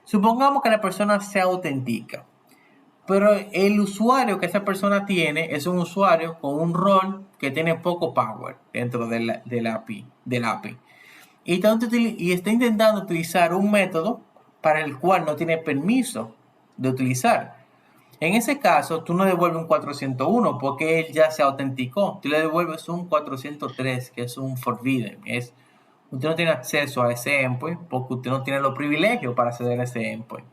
Supongamos que la persona se autentica, pero el usuario que esa persona tiene es un usuario con un rol que tiene poco power dentro del API. Y está intentando utilizar un método para el cual no tiene permiso de utilizar. En ese caso, tú no devuelves un 401 porque él ya se autenticó. Tú le devuelves un 403, que es un forbidden. Usted no tiene acceso a ese endpoint porque usted no tiene los privilegios para acceder a ese endpoint.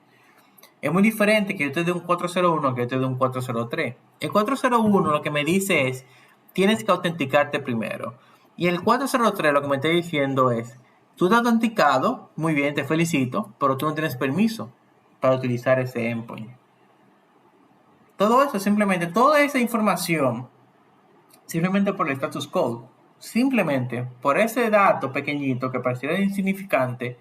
Es muy diferente que yo te dé un 401 que yo te dé un 403. El 401 lo que me dice es, tienes que autenticarte primero. Y el 403 lo que me está diciendo es, tú te has autenticado, muy bien, te felicito, pero tú no tienes permiso para utilizar ese endpoint. Todo eso simplemente, toda esa información, simplemente por el status code, simplemente por ese dato pequeñito que pareciera insignificante,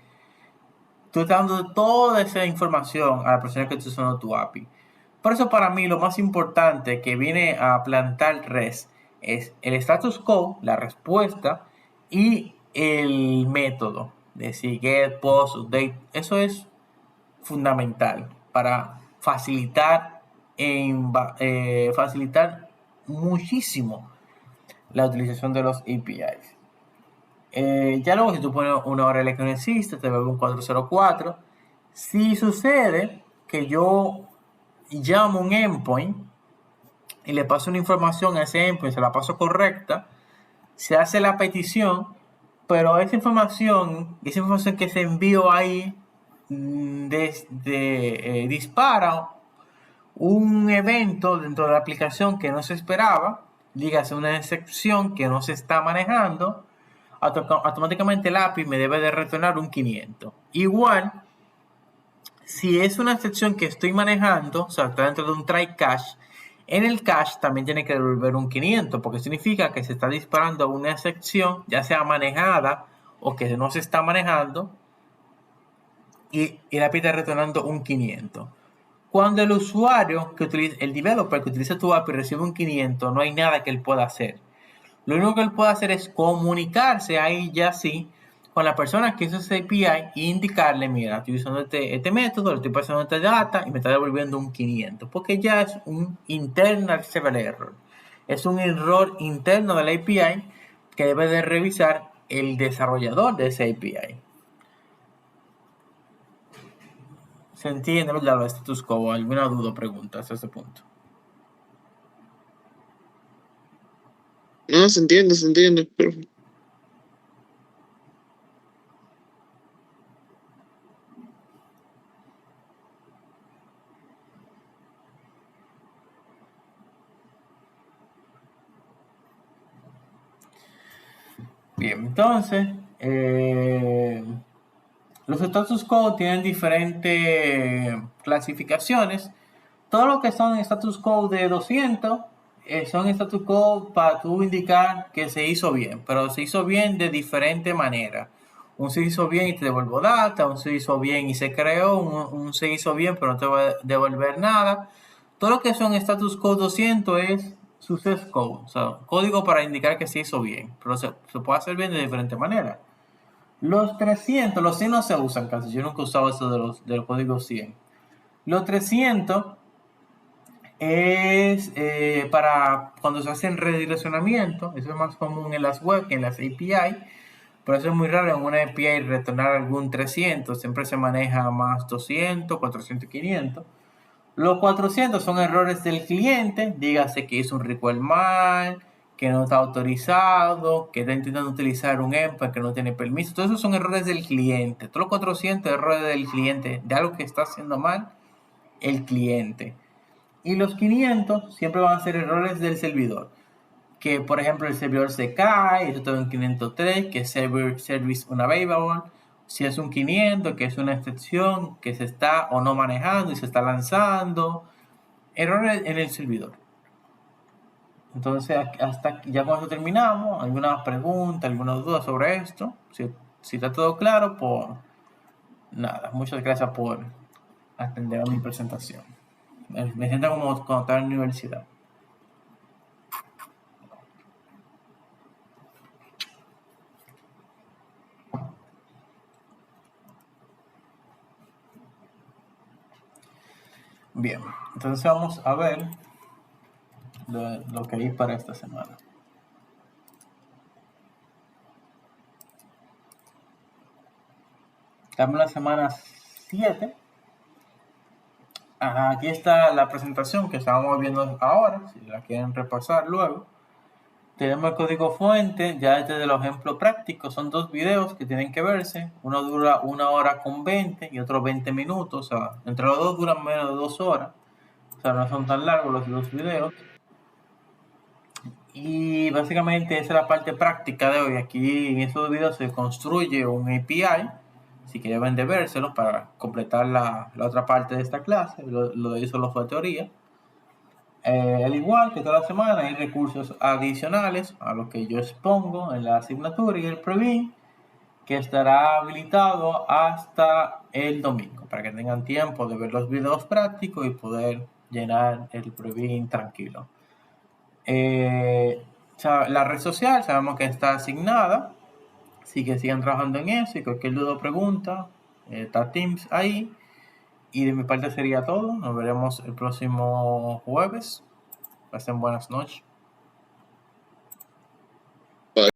tú estás dando toda esa información a la persona que está usando tu API. Por eso para mí lo más importante que viene a plantar REST es el status quo, la respuesta y el método. Es decir, get, post, update. Eso es fundamental para facilitar muchísimo la utilización de los APIs. Ya luego si tú pones una URL que no existe, te vuelve un 404. Si sucede que yo llamo un endpoint y le paso una información a ese endpoint, se la paso correcta, se hace la petición, pero esa información que se envió ahí dispara un evento dentro de la aplicación que no se esperaba, dígase una excepción que no se está manejando, automáticamente el API me debe de retornar un 500. Igual, si es una excepción que estoy manejando, o sea, está dentro de un try cache, en el cache también tiene que devolver un 500, porque significa que se está disparando una excepción, ya sea manejada o que no se está manejando, y el API está retornando un 500. Cuando el usuario que utiliza, el developer que utiliza tu API recibe un 500, no hay nada que él pueda hacer. Lo único que él puede hacer es comunicarse ahí ya sí con la persona que hizo ese API e indicarle, mira, estoy usando este método, le estoy pasando esta data y me está devolviendo un 500, porque ya es un internal server error. Es un error interno del API que debe de revisar el desarrollador de ese API. ¿Se entiende, verdad, lo status quo? ¿Alguna duda o pregunta hasta ese punto? No, se entiende. Perfecto. Bien, entonces, los status quo tienen diferentes clasificaciones. Todo lo que son status quo de 200 son status quo para tú indicar que se hizo bien, pero se hizo bien de diferente manera. Un se hizo bien y te devuelvo data, un se hizo bien y se creó, un se hizo bien pero no te va a devolver nada. Todo lo que son status quo 200 es success code, o sea, código para indicar que se hizo bien, pero se puede hacer bien de diferente manera. Los 300, los 100 no se usan casi, yo nunca he usado eso de los códigos 100. Los 300 es para cuando se hacen redireccionamiento, eso es más común en las web que en las API, pero eso es muy raro en una API retornar algún 300, siempre se maneja más 200, 400 y 500. Los 400 son errores del cliente, dígase que hizo un request mal, que no está autorizado, que está intentando utilizar un endpoint que no tiene permiso. Todos esos son errores del cliente. Todos los 400 errores del cliente, de algo que está haciendo mal el cliente. Y los 500 siempre van a ser errores del servidor. Que por ejemplo el servidor se cae, eso está en 503, que es service unavailable. Si es un 500, que es una excepción que se está o no manejando y se está lanzando. Errores en el servidor. Entonces, hasta aquí, ya con eso terminamos. ¿Alguna pregunta, alguna duda sobre esto? Si está todo claro, pues nada. Muchas gracias por atender a mi presentación. Me siento como cuando estaba en la universidad. Bien, entonces vamos a ver lo que hay para esta semana. Estamos en la semana 7. Aquí está la presentación que estábamos viendo ahora, si la quieren repasar luego. Tenemos el código fuente, ya este de los ejemplos prácticos, son 2 videos que tienen que verse. Uno dura 1 hora con 20 y otro 20 minutos, o sea, entre los dos duran menos de 2 horas. O sea, no son tan largos los 2 videos. Y básicamente esa es la parte práctica de hoy. Aquí en estos videos se construye un API, así que deben de vérselos para completar la otra parte de esta clase. Lo de ahí solo fue teoría. Al igual que toda la semana hay recursos adicionales a los que yo expongo en la asignatura y el preview, que estará habilitado hasta el domingo para que tengan tiempo de ver los videos prácticos y poder llenar el preview tranquilo. La red social sabemos que está asignada, así que sigan trabajando en eso y cualquier duda o pregunta, está Teams ahí. Y de mi parte sería todo. Nos veremos el próximo jueves. Pasen buenas noches.